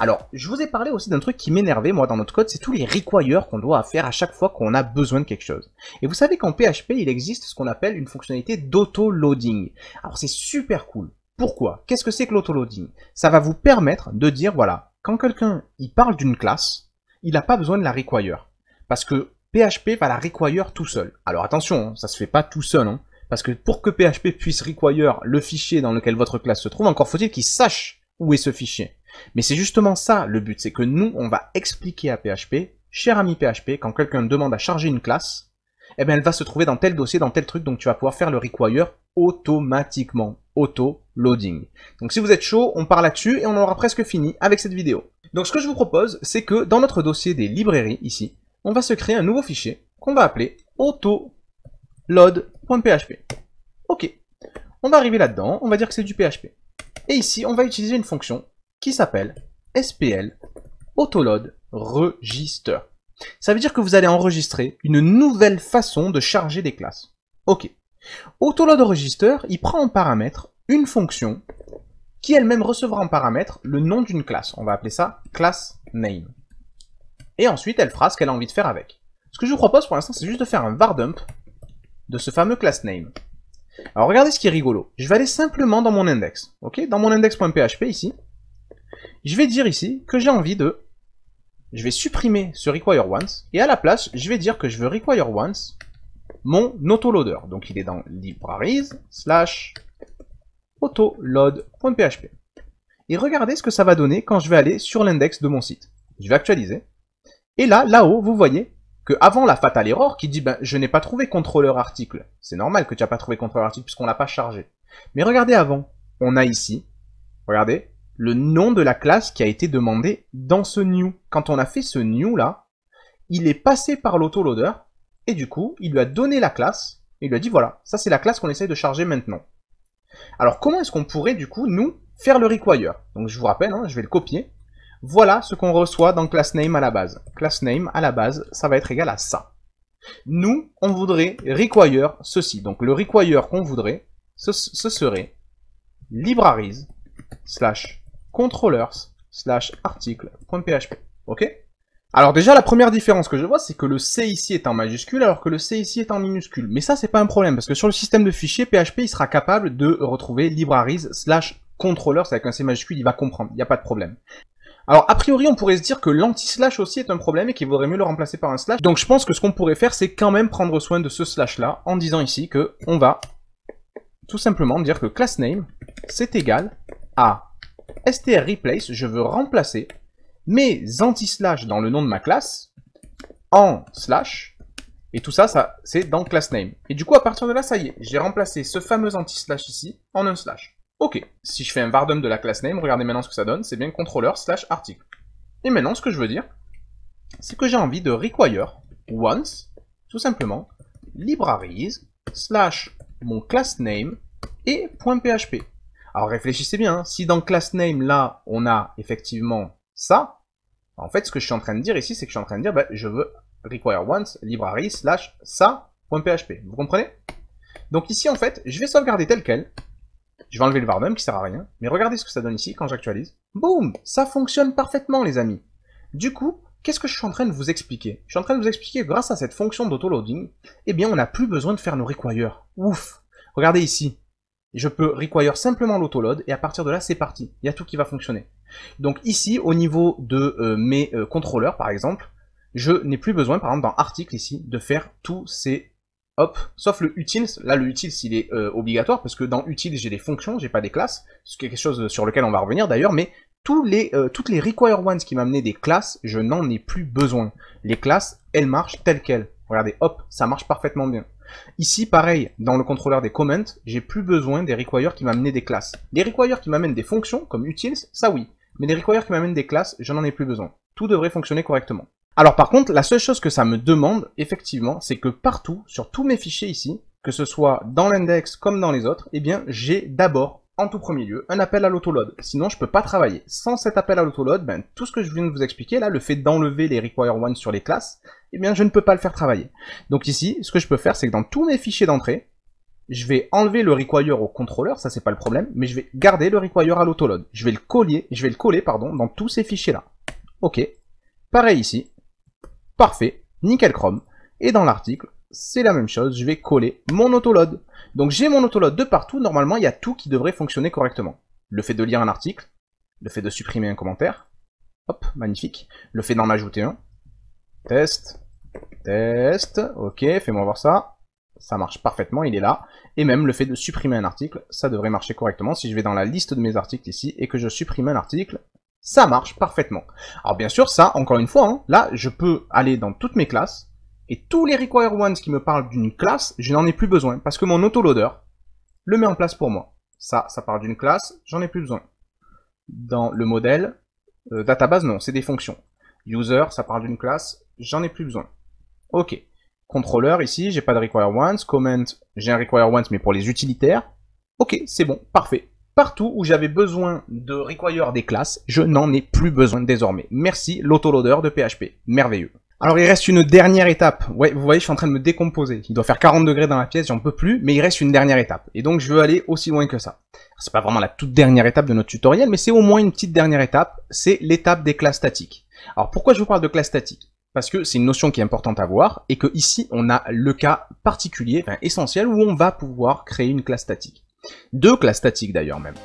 Alors, je vous ai parlé aussi d'un truc qui m'énervait, moi, dans notre code, c'est tous les requires qu'on doit faire à chaque fois qu'on a besoin de quelque chose. Et vous savez qu'en PHP, il existe ce qu'on appelle une fonctionnalité d'auto-loading. Alors, c'est super cool. Pourquoi? Qu'est-ce que c'est que l'auto-loading? Ça va vous permettre de dire, voilà, quand quelqu'un, il parle d'une classe, il n'a pas besoin de la require. Parce que PHP va la require tout seul. Alors attention, ça se fait pas tout seul, hein, parce que pour que PHP puisse require le fichier dans lequel votre classe se trouve, encore faut-il qu'il sache où est ce fichier. Mais c'est justement ça le but, c'est que nous, on va expliquer à PHP, cher ami PHP, quand quelqu'un demande à charger une classe, eh bien elle va se trouver dans tel dossier, dans tel truc, donc tu vas pouvoir faire le require automatiquement, auto-loading. Donc si vous êtes chaud, on part là-dessus et on aura presque fini avec cette vidéo. Donc ce que je vous propose, c'est que dans notre dossier des librairies, ici, on va se créer un nouveau fichier qu'on va appeler autoload.php. Ok, on va arriver là-dedans, on va dire que c'est du PHP. Et ici, on va utiliser une fonction qui s'appelle SPL autoload register. Ça veut dire que vous allez enregistrer une nouvelle façon de charger des classes. Ok. Autoload register, il prend en paramètre une fonction qui elle-même recevra en paramètre le nom d'une classe. On va appeler ça class name. Et ensuite, elle fera ce qu'elle a envie de faire avec. Ce que je vous propose pour l'instant, c'est juste de faire un var dump de ce fameux class name. Alors regardez ce qui est rigolo. Je vais aller simplement dans mon index. Ok, dans mon index.php ici. Je vais dire ici que j'ai envie de... Je vais supprimer ce require once. Et à la place, je vais dire que je veux require once mon autoloader. Donc il est dans libraries / autoload.php. Et regardez ce que ça va donner quand je vais aller sur l'index de mon site. Je vais actualiser. Et là, là-haut, vous voyez que avant la fatale error qui dit ben, je n'ai pas trouvé contrôleur article. C'est normal que tu n'as pas trouvé contrôleur article puisqu'on l'a pas chargé. Mais regardez avant, on a ici, regardez, le nom de la classe qui a été demandé dans ce new. Quand on a fait ce new là, il est passé par l'autoloader et du coup, il lui a donné la classe et il lui a dit voilà, ça c'est la classe qu'on essaye de charger maintenant. Alors comment est-ce qu'on pourrait du coup, nous, faire le require? Donc je vous rappelle, hein, je vais le copier. Voilà ce qu'on reçoit dans className à la base. ClassName à la base, ça va être égal à ça. Nous, on voudrait require ceci. Donc le require qu'on voudrait, ce serait libraries / controllers / article.php. Ok? Alors déjà, la première différence que je vois, c'est que le C ici est en majuscule, alors que le C ici est en minuscule. Mais ça, c'est pas un problème, parce que sur le système de fichiers, PHP, il sera capable de retrouver libraries / controllers avec un C majuscule, il va comprendre, il n'y a pas de problème. Alors, a priori, on pourrait se dire que l'anti-slash aussi est un problème et qu'il vaudrait mieux le remplacer par un slash. Donc, je pense que ce qu'on pourrait faire, c'est quand même prendre soin de ce slash-là, en disant ici que on va tout simplement dire que className, c'est égal à strReplace, je veux remplacer mes anti-slash dans le nom de ma classe en slash, et tout ça, c'est dans className. Et du coup, à partir de là, ça y est, j'ai remplacé ce fameux anti-slash ici en un slash. Ok, si je fais un var dump de la class name, regardez maintenant ce que ça donne, c'est bien controller / article. Et maintenant, ce que je veux dire, c'est que j'ai envie de require once, tout simplement, libraries / mon class name et .php. Alors réfléchissez bien, hein, si dans class name là, on a effectivement ça, en fait, ce que je suis en train de dire ici, c'est que je suis en train de dire, bah, je veux require once, libraries / ça, .php. Vous comprenez? Donc ici, en fait, je vais sauvegarder tel quel. Je vais enlever le var dump qui sert à rien, mais regardez ce que ça donne ici quand j'actualise. Boum, ça fonctionne parfaitement les amis. Du coup, qu'est-ce que je suis en train de vous expliquer? Je suis en train de vous expliquer que grâce à cette fonction d'autoloading, eh bien on n'a plus besoin de faire nos requires. Ouf. Regardez ici, je peux require simplement l'autoload et à partir de là c'est parti. Il y a tout qui va fonctionner. Donc ici, au niveau de mes contrôleurs par exemple, je n'ai plus besoin par exemple dans article ici de faire tous ces... Hop, sauf le utils, là le utils il est obligatoire, parce que dans utils j'ai des fonctions, j'ai pas des classes, c'est quelque chose sur lequel on va revenir d'ailleurs, mais toutes les require ones qui m'amenaient des classes, je n'en ai plus besoin. Les classes, elles marchent telles quelles. Regardez, hop, ça marche parfaitement bien. Ici, pareil, dans le contrôleur des comments, j'ai plus besoin des require qui m'amenaient des classes. Les require qui m'amènent des fonctions, comme utils, ça oui, mais les require qui m'amènent des classes, je n'en ai plus besoin. Tout devrait fonctionner correctement. Alors par contre, la seule chose que ça me demande, effectivement, c'est que partout, sur tous mes fichiers ici, que ce soit dans l'index comme dans les autres, eh bien, j'ai d'abord, en tout premier lieu, un appel à l'autoload. Sinon, je peux pas travailler. Sans cet appel à l'autoload, ben, tout ce que je viens de vous expliquer, là, le fait d'enlever les require one sur les classes, eh bien, je ne peux pas le faire travailler. Donc ici, ce que je peux faire, c'est que dans tous mes fichiers d'entrée, je vais enlever le require au contrôleur, ça c'est pas le problème, mais je vais garder le require à l'autoload. Je vais le coller, dans tous ces fichiers-là. Ok. Pareil ici. Parfait. Nickel chrome. Et dans l'article, c'est la même chose, je vais coller mon autoload. Donc j'ai mon autoload de partout, normalement il y a tout qui devrait fonctionner correctement. Le fait de lire un article, le fait de supprimer un commentaire, hop, magnifique. Le fait d'en ajouter un. Test, ok, fais-moi voir ça. Ça marche parfaitement, il est là. Et même le fait de supprimer un article, ça devrait marcher correctement. Si je vais dans la liste de mes articles ici et que je supprime un article, ça marche parfaitement. Alors bien sûr, ça, encore une fois, hein, là, je peux aller dans toutes mes classes, et tous les require ones qui me parlent d'une classe, je n'en ai plus besoin, parce que mon autoloader le met en place pour moi. Ça parle d'une classe, j'en ai plus besoin. Dans le modèle, database, non, c'est des fonctions. User, ça parle d'une classe, j'en ai plus besoin. Ok. Contrôleur, ici, j'ai pas de require once. Comment, j'ai un require once, mais pour les utilitaires. Ok, c'est bon, parfait. Partout où j'avais besoin de require des classes, je n'en ai plus besoin désormais. Merci, l'autoloader de PHP. Merveilleux. Alors, il reste une dernière étape. Ouais, vous voyez, je suis en train de me décomposer. Il doit faire 40 degrés dans la pièce, j'en peux plus, mais il reste une dernière étape. Et donc, je veux aller aussi loin que ça. C'est pas vraiment la toute dernière étape de notre tutoriel, mais c'est au moins une petite dernière étape. C'est l'étape des classes statiques. Alors, pourquoi je vous parle de classes statiques? Parce que c'est une notion qui est importante à voir, et que ici, on a le cas particulier, enfin essentiel, où on va pouvoir créer une classe statique. Deux classes statiques d'ailleurs même.